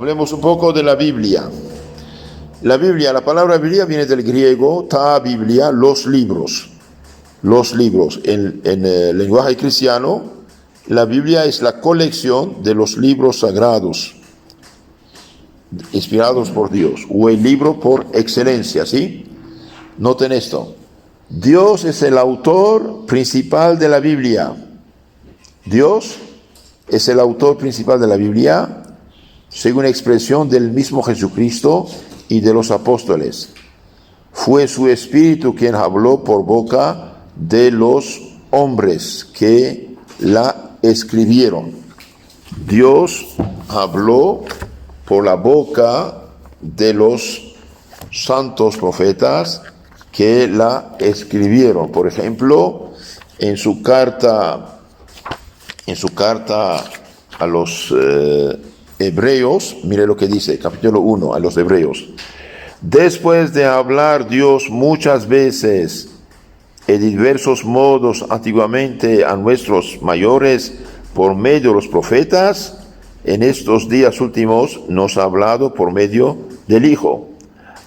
Hablemos un poco de la Biblia. La palabra Biblia viene del griego ta Biblia, los libros. Los libros. En el lenguaje cristiano, la Biblia es la colección de los libros sagrados, inspirados por Dios, o el libro por excelencia, ¿sí? Noten esto. Dios es el autor principal de la Biblia. Dios es el autor principal de la Biblia, según expresión del mismo Jesucristo y de los apóstoles. Fue su Espíritu quien habló por boca de los hombres que la escribieron. Dios habló por la boca de los santos profetas que la escribieron. Por ejemplo, en su carta a los Hebreos, mire lo que dice, capítulo 1, a los Hebreos. Después de hablar Dios muchas veces en diversos modos antiguamente a nuestros mayores por medio de los profetas, en estos días últimos nos ha hablado por medio del Hijo,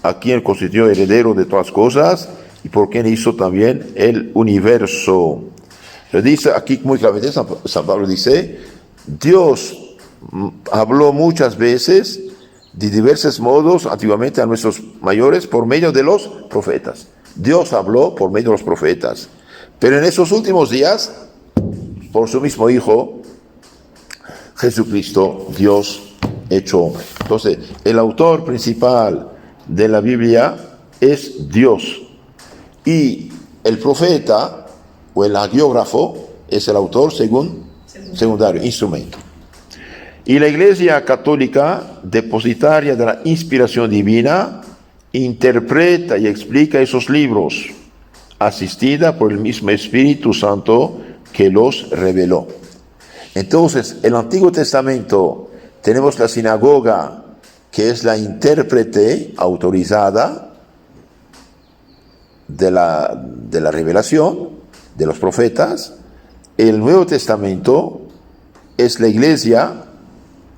a quien constituyó heredero de todas cosas y por quien hizo también el universo. Se dice aquí muy claramente, San Pablo dice, Dios habló muchas veces de diversos modos antiguamente a nuestros mayores por medio de los profetas. Dios habló por medio de los profetas. Pero en esos últimos días, por su mismo Hijo, Jesucristo, Dios hecho hombre. Entonces, el autor principal de la Biblia es Dios. Y el profeta o el hagiógrafo es el autor secundario, instrumento. Y la Iglesia Católica, depositaria de la inspiración divina, interpreta y explica esos libros, asistida por el mismo Espíritu Santo que los reveló. Entonces, en el Antiguo Testamento tenemos la sinagoga, que es la intérprete autorizada de la revelación de los profetas. El Nuevo Testamento es la Iglesia,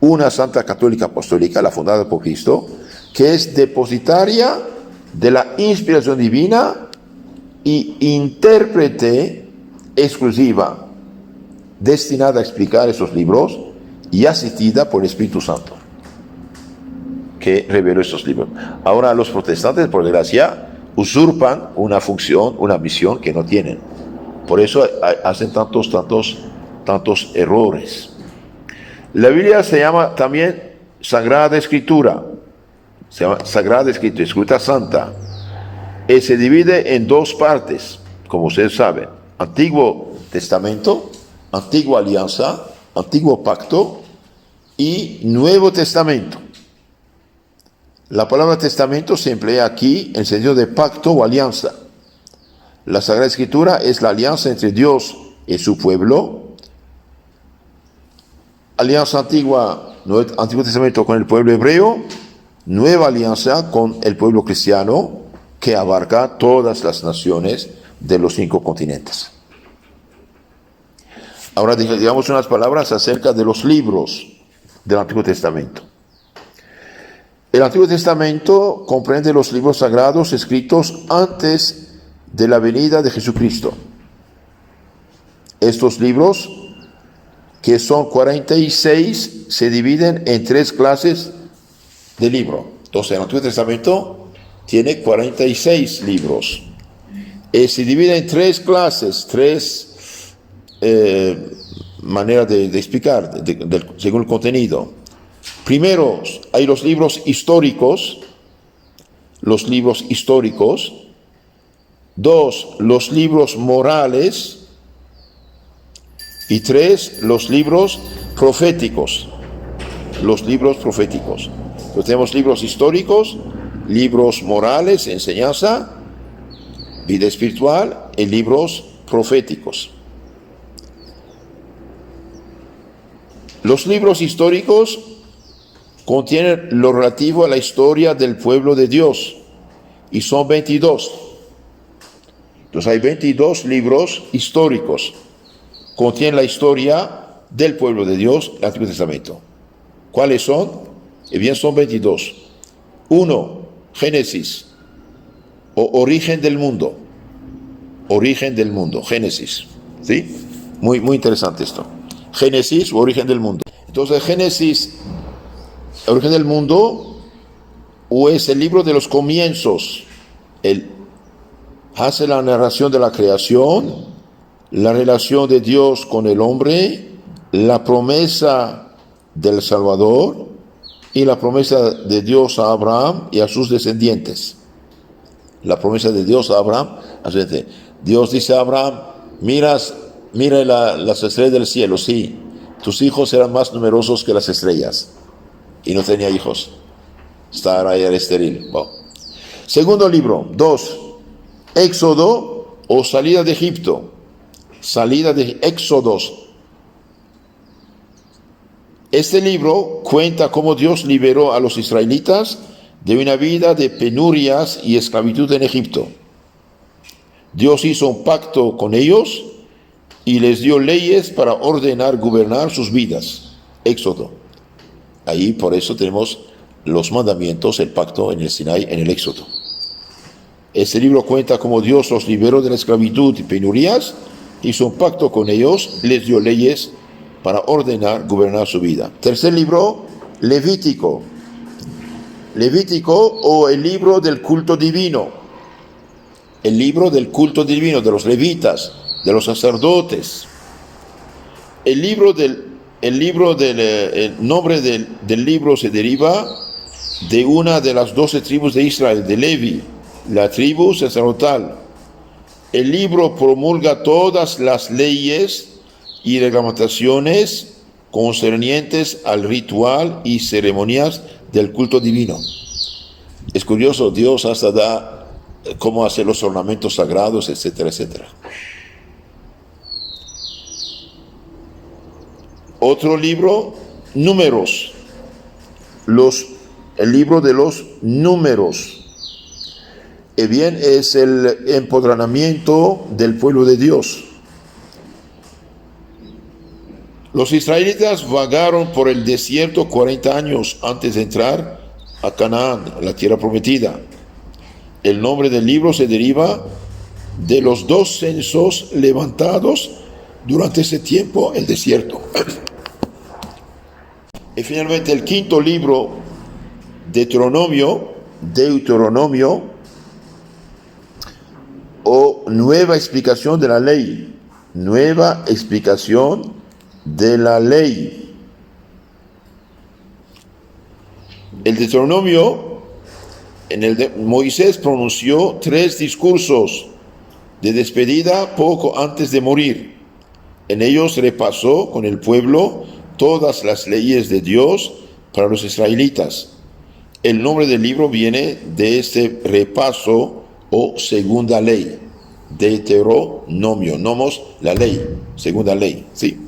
una Santa Católica Apostólica, la fundada por Cristo, que es depositaria de la inspiración divina y intérprete exclusiva, destinada a explicar esos libros y asistida por el Espíritu Santo, que reveló esos libros. Ahora los protestantes, por desgracia, usurpan una función, una misión que no tienen. Por eso hacen tantos errores. La Biblia se llama también Sagrada Escritura. Se llama Sagrada Escritura, Escritura Santa. Y se divide en dos partes, como ustedes saben. Antiguo Testamento, Antigua Alianza, Antiguo Pacto y Nuevo Testamento. La palabra testamento se emplea aquí en sentido de pacto o alianza. La Sagrada Escritura es la alianza entre Dios y su pueblo. Alianza antigua, Antiguo Testamento con el pueblo hebreo. Nueva alianza con el pueblo cristiano, que abarca todas las naciones de los 5 continentes. Ahora digamos unas palabras acerca de los libros del Antiguo Testamento. El Antiguo Testamento comprende los libros sagrados escritos antes de la venida de Jesucristo. Estos libros, que son 46, se dividen en 3 clases de libro. Entonces, el Antiguo Testamento tiene 46 libros. Se divide en 3 clases, 3 maneras de explicar, según el contenido. Primero, hay los libros históricos. 2, los libros morales. Y 3, los libros proféticos. Entonces, tenemos libros históricos, libros morales, enseñanza, vida espiritual, y libros proféticos. Los libros históricos contienen lo relativo a la historia del pueblo de Dios, y son 22. Entonces hay 22 libros históricos. Contienen la historia del pueblo de Dios, el Antiguo Testamento. ¿Cuáles son? Bien, son 22. 1. Génesis, o origen del mundo. Origen del mundo, Génesis. ¿Sí? Muy interesante esto. Génesis o origen del mundo. Entonces, Génesis, origen del mundo, o es el libro de los comienzos. Hace la narración de la creación, la relación de Dios con el hombre, la promesa del Salvador y la promesa de Dios a Abraham y a sus descendientes. La promesa de Dios a Abraham, Dios dice a Abraham, mira las estrellas del cielo, sí, tus hijos serán más numerosos que las estrellas. Y no tenía hijos. Sara era estéril. Bueno. Segundo libro, 2. Éxodo o salida de Egipto. Salida de Éxodos. Este libro cuenta cómo Dios liberó a los israelitas de una vida de penurias y esclavitud en Egipto. Dios hizo un pacto con ellos y les dio leyes para ordenar, gobernar sus vidas. Éxodo. Ahí por eso tenemos los mandamientos, el pacto en el Sinaí, en el Éxodo. Este libro cuenta cómo Dios los liberó de la esclavitud y penurias, hizo un pacto con ellos, les dio leyes para ordenar, gobernar su vida. Tercer libro, Levítico. Levítico o el libro del culto divino. El libro del culto divino de los levitas, de los sacerdotes. El nombre del libro se deriva de una de las 12 tribus de Israel, de Levi, la tribu sacerdotal. El libro promulga todas las leyes y reglamentaciones concernientes al ritual y ceremonias del culto divino. Es curioso, Dios hasta da cómo hacer los ornamentos sagrados, etcétera, etcétera. Otro libro, Números. El libro de los números. Bien, es el empoderamiento del pueblo de Dios. Los israelitas vagaron por el desierto 40 años antes de entrar a Canaán, la tierra prometida. El nombre del libro se deriva de los 2 censos levantados durante ese tiempo, el desierto. Y finalmente el quinto libro, Deuteronomio, o nueva explicación de la ley. Nueva explicación de la ley. El Deuteronomio, Moisés pronunció 3 discursos de despedida poco antes de morir. En ellos repasó con el pueblo todas las leyes de Dios para los israelitas. El nombre del libro viene de este repaso o segunda ley. Deuteronomio, nomos, la ley, segunda ley, ¿sí?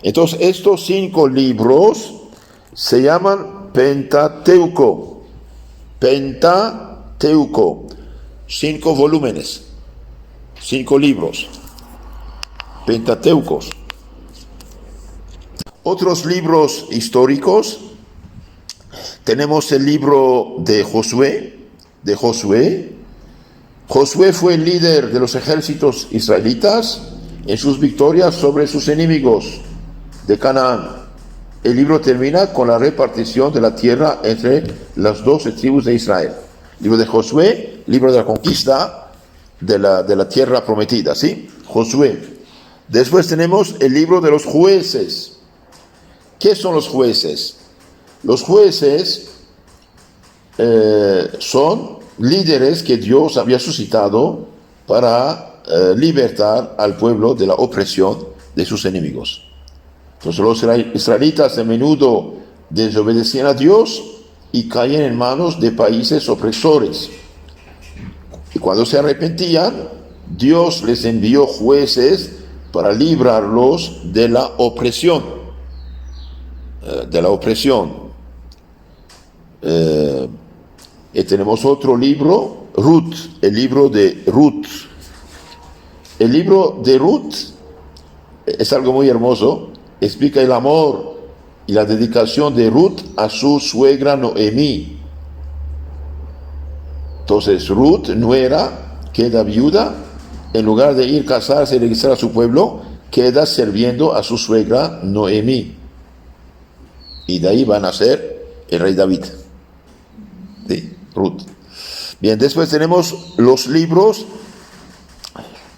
Entonces, estos 5 libros se llaman Pentateuco. Pentateuco. 5 volúmenes. 5 libros. Pentateucos. Otros libros históricos. Tenemos el libro de Josué. Josué fue el líder de los ejércitos israelitas en sus victorias sobre sus enemigos de Canaán. El libro termina con la repartición de la tierra entre las 12 tribus de Israel. Libro de Josué, libro de la conquista de la tierra prometida, ¿sí? Josué. Después tenemos el libro de los jueces. ¿Qué son los jueces? Los jueces son líderes que Dios había suscitado para libertar al pueblo de la opresión de sus enemigos. Entonces los israelitas a menudo desobedecían a Dios y caían en manos de países opresores. Y cuando se arrepentían, Dios les envió jueces para librarlos de la opresión. Y tenemos otro libro, Ruth, el libro de Ruth. El libro de Ruth es algo muy hermoso, explica el amor y la dedicación de Ruth a su suegra Noemí. Entonces Ruth, nuera, queda viuda, en lugar de ir a casarse y regresar a su pueblo, queda sirviendo a su suegra Noemí. Y de ahí va a nacer el rey David. Sí, Ruth. Bien, después tenemos los libros,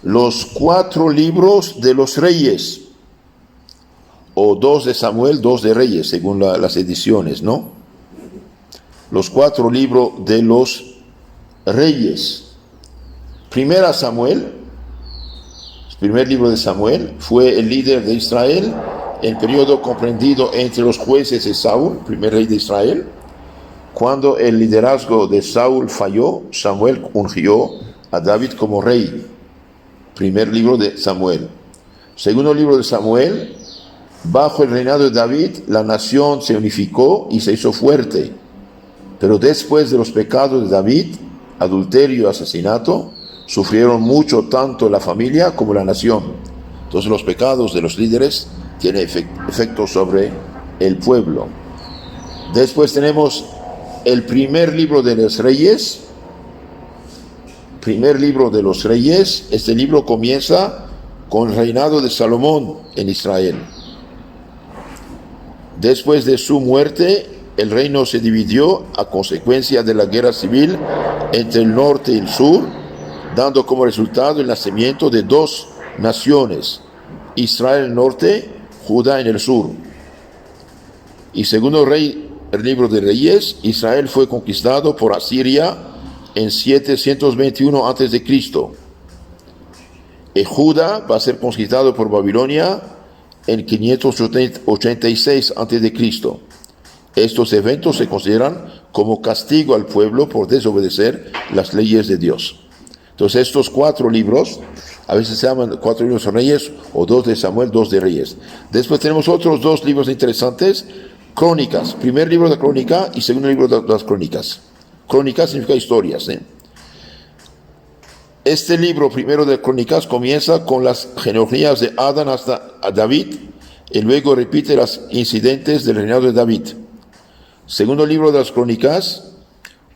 los 4 libros de los reyes, o 2 de Samuel, 2 de Reyes, según las ediciones, ¿no? Los 4 libros de los reyes. Primera Samuel, el primer libro de Samuel, fue el líder de Israel en el periodo comprendido entre los jueces de Saúl, primer rey de Israel. Cuando el liderazgo de Saúl falló, Samuel ungió a David como rey. Primer libro de Samuel. Segundo libro de Samuel, bajo el reinado de David, la nación se unificó y se hizo fuerte. Pero después de los pecados de David, adulterio y asesinato, sufrieron mucho tanto la familia como la nación. Entonces los pecados de los líderes tienen efecto sobre el pueblo. Después tenemos el primer libro de los reyes. Primer libro de los reyes. Este libro comienza con el reinado de Salomón en Israel. Después de su muerte, el reino se dividió a consecuencia de la guerra civil entre el norte y el sur, dando como resultado el nacimiento de 2 naciones, Israel en el norte, Judá en el sur. Y según el libro de Reyes, Israel fue conquistado por Asiria en 721 a.C. Y Judá va a ser conquistado por Babilonia en 586 a.C. Estos eventos se consideran como castigo al pueblo por desobedecer las leyes de Dios. Entonces estos 4 libros, a veces se llaman 4 libros de Reyes, o 2 de Samuel, 2 de Reyes. Después tenemos otros 2 libros interesantes, Crónicas, primer libro de Crónica y segundo libro de las Crónicas. Crónicas significa historias. Este libro primero de Crónicas comienza con las genealogías de Adán hasta a David, y luego repite los incidentes del reinado de David. Segundo libro de las Crónicas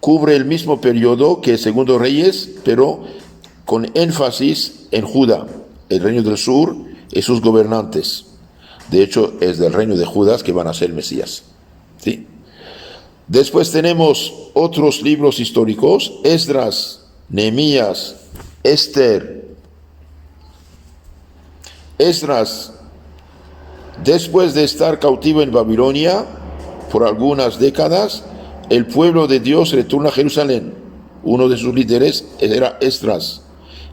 cubre el mismo periodo que el segundo Reyes, pero con énfasis en Judá, el reino del sur y sus gobernantes. De hecho, es del reino de Judá que van a ser Mesías. ¿Sí? Después tenemos otros libros históricos, Esdras, Nehemías, Esther. Esdras, después de estar cautivo en Babilonia por algunas décadas, el pueblo de Dios retorna a Jerusalén. Uno de sus líderes era Esdras.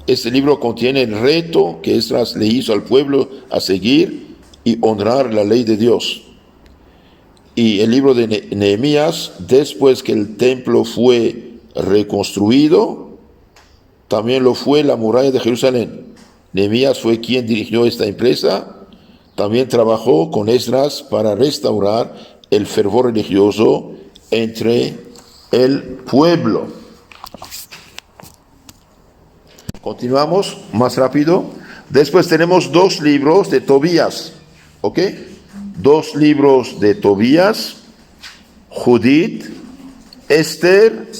Este libro contiene el reto que Esdras le hizo al pueblo a seguir y honrar la ley de Dios. Y el libro de Nehemías, después que el templo fue reconstruido, también lo fue la muralla de Jerusalén. Nehemías fue quien dirigió esta empresa. También trabajó con Esdras para restaurar el fervor religioso entre el pueblo. Continuamos más rápido. Después tenemos 2 libros de Tobías. ¿Ok? 2 libros de Tobías, Judith, Esther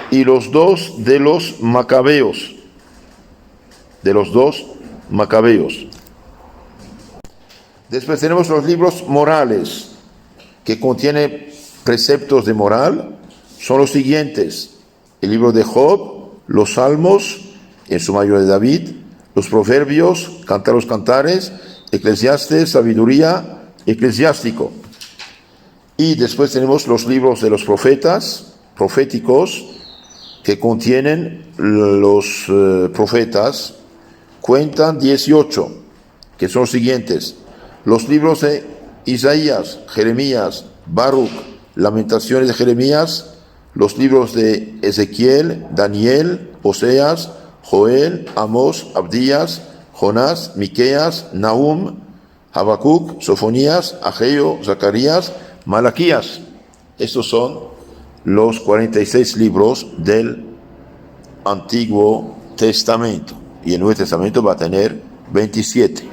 y los 2 de los Macabeos. Después tenemos los libros morales, que contienen preceptos de moral. Son los siguientes: el libro de Job, los Salmos, en su mayoría de David, los Proverbios, Cantar los Cantares, Eclesiastes, Sabiduría, Eclesiástico. Y después tenemos los libros de los proféticos, que contienen los profetas. Cuentan 18, que son los siguientes: los libros de Isaías, Jeremías, Baruch, Lamentaciones de Jeremías, los libros de Ezequiel, Daniel, Oseas, Joel, Amós, Abdías, Jonás, Miqueas, Nahum, Habacuc, Sofonías, Ageo, Zacarías, Malaquías. Estos son los 46 libros del Antiguo Testamento. Y el Nuevo Testamento va a tener 27.